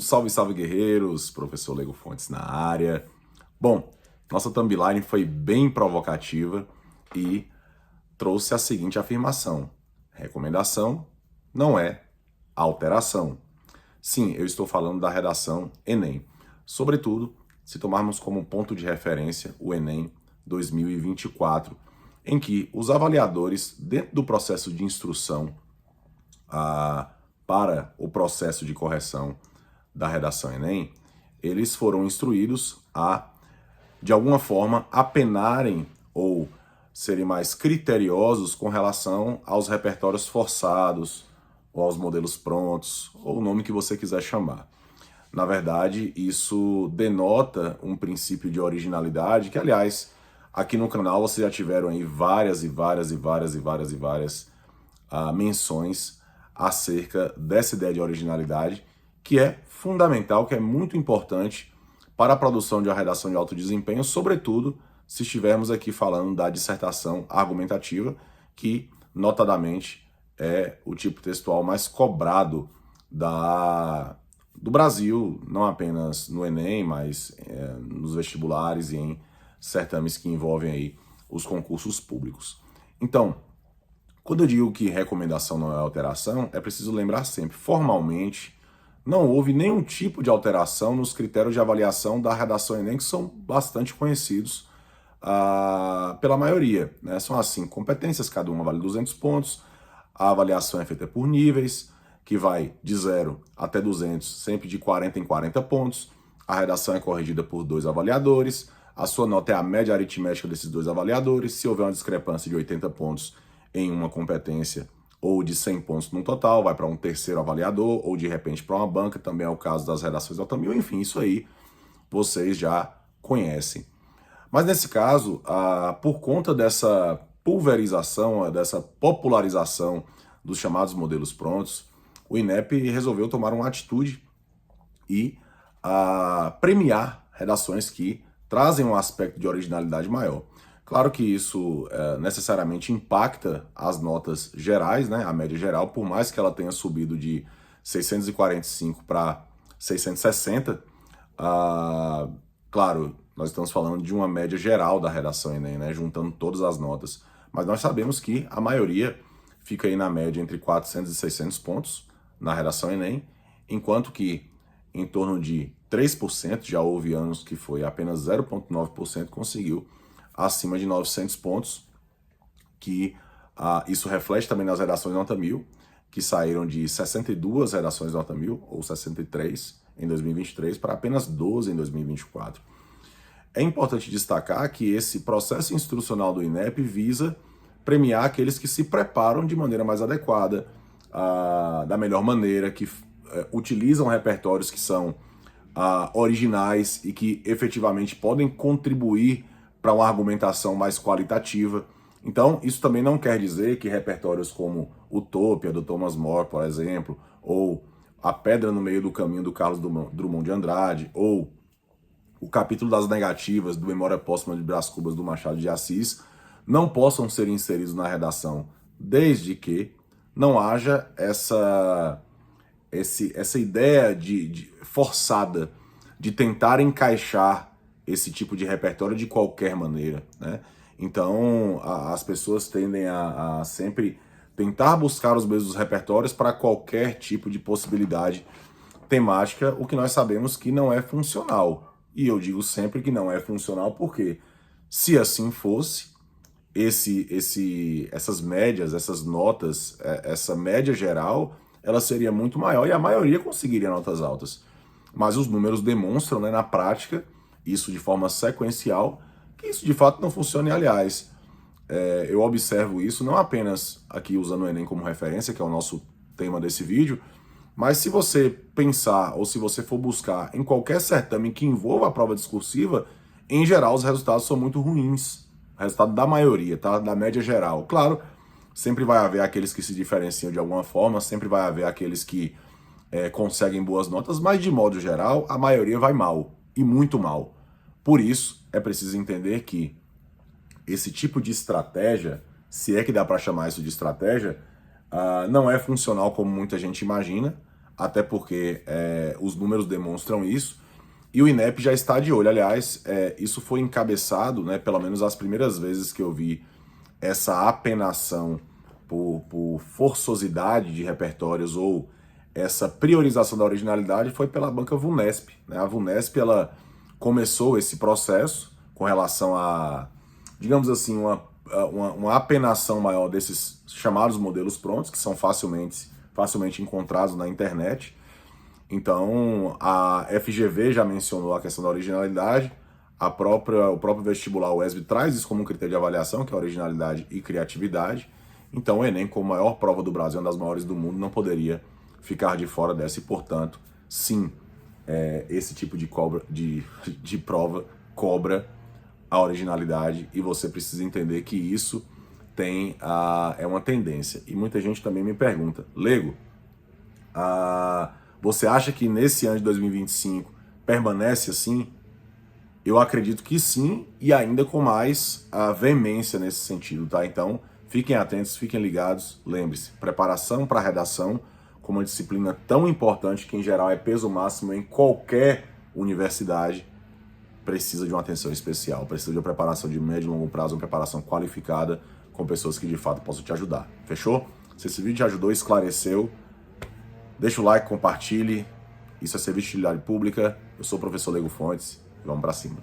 Salve, salve guerreiros, professor Lego Fontes na área. Bom, nossa thumbline foi bem provocativa e trouxe a seguinte afirmação: recomendação não é alteração. Sim, eu estou falando da redação Enem, sobretudo se tomarmos como ponto de referência o Enem 2024, em que os avaliadores, dentro do processo de instrução para o processo de correção da redação Enem, eles foram instruídos a, de alguma forma, apenarem ou serem mais criteriosos com relação aos repertórios forçados, ou aos modelos prontos, ou o nome que você quiser chamar. Na verdade, isso denota um princípio de originalidade que, aliás, aqui no canal vocês já tiveram aí várias menções acerca dessa ideia de originalidade, que é fundamental, que é muito importante para a produção de uma redação de alto desempenho, sobretudo se estivermos aqui falando da dissertação argumentativa, que, notadamente, é o tipo textual mais cobrado do Brasil, não apenas no Enem, mas nos vestibulares e em certames que envolvem aí os concursos públicos. Então, quando eu digo que recomendação não é alteração, é preciso lembrar sempre, formalmente, não houve nenhum tipo de alteração nos critérios de avaliação da redação Enem, que são bastante conhecidos pela maioria, né? São assim, competências, cada uma vale 200 pontos, a avaliação é feita por níveis, que vai de 0 até 200, sempre de 40 em 40 pontos, a redação é corrigida por 2 avaliadores, a sua nota é a média aritmética desses 2 avaliadores, se houver uma discrepância de 80 pontos em uma competência ou de 100 pontos no total, vai para um terceiro avaliador, ou de repente para uma banca, também é o caso das redações Nota 1000, enfim, isso aí vocês já conhecem. Mas nesse caso, por conta dessa pulverização, dessa popularização dos chamados modelos prontos, o INEP resolveu tomar uma atitude e premiar redações que trazem um aspecto de originalidade maior. Claro que isso necessariamente impacta as notas gerais, né, a média geral, por mais que ela tenha subido de 645 para 660, claro, nós estamos falando de uma média geral da redação Enem, né, juntando todas as notas, mas nós sabemos que a maioria fica aí na média entre 400 e 600 pontos na redação Enem, enquanto que em torno de 3%, já houve anos que foi apenas 0,9%, conseguiu acima de 900 pontos, que isso reflete também nas redações Nota 1000, que saíram de 62 redações Nota 1000, ou 63 em 2023, para apenas 12 em 2024. É importante destacar que esse processo instrucional do INEP visa premiar aqueles que se preparam de maneira mais adequada, da melhor maneira, que utilizam repertórios que são originais e que efetivamente podem contribuir para uma argumentação mais qualitativa. Então, isso também não quer dizer que repertórios como Utopia, do Thomas More, por exemplo, ou A Pedra no Meio do Caminho, do Carlos Drummond de Andrade, ou o Capítulo das Negativas, do Memória Póstuma de Brás Cubas, do Machado de Assis, não possam ser inseridos na redação, desde que não haja essa ideia forçada de tentar encaixar esse tipo de repertório de qualquer maneira, né? Então, as pessoas tendem a sempre tentar buscar os mesmos repertórios para qualquer tipo de possibilidade temática, o que nós sabemos que não é funcional. E eu digo sempre que não é funcional porque, se assim fosse, essas médias, essas notas, essa média geral, ela seria muito maior e a maioria conseguiria notas altas. Mas os números demonstram, né, na prática, isso de forma sequencial, que isso de fato não funciona. E, aliás, eu observo isso não apenas aqui usando o Enem como referência, que é o nosso tema desse vídeo, mas se você pensar ou se você for buscar em qualquer certame que envolva a prova discursiva, em geral os resultados são muito ruins. O resultado da maioria, tá? Da média geral. Claro, sempre vai haver aqueles que se diferenciam de alguma forma, sempre vai haver aqueles que conseguem boas notas, mas de modo geral, a maioria vai mal, e muito mal. Por isso, é preciso entender que esse tipo de estratégia, se é que dá para chamar isso de estratégia, não é funcional como muita gente imagina, até porque os números demonstram isso, e o INEP já está de olho. Aliás, isso foi encabeçado, né, pelo menos as primeiras vezes que eu vi essa apenação por forçosidade de repertórios ou essa priorização da originalidade foi pela banca Vunesp, né? A Vunesp, ela começou esse processo com relação a, digamos assim, uma apenação maior desses chamados modelos prontos, que são facilmente encontrados na internet. Então, a FGV já mencionou a questão da originalidade, o próprio vestibular UESB traz isso como um critério de avaliação, que é originalidade e criatividade. Então, o Enem, como a maior prova do Brasil, uma das maiores do mundo, não poderia ficar de fora dessa, e, portanto, sim, esse tipo de prova cobra a originalidade, e você precisa entender que isso é uma tendência. E muita gente também me pergunta, Lego, você acha que nesse ano de 2025 permanece assim? Eu acredito que sim, e ainda com mais veemência nesse sentido, tá? Então, fiquem atentos, fiquem ligados. Lembre-se, preparação para redação, como uma disciplina tão importante, que em geral é peso máximo em qualquer universidade, precisa de uma atenção especial, precisa de uma preparação de médio e longo prazo, uma preparação qualificada, com pessoas que de fato possam te ajudar. Fechou? Se esse vídeo te ajudou, esclareceu, deixa o like, compartilhe. Isso é serviço de utilidade pública. Eu sou o professor Lego Fontes. Vamos pra cima.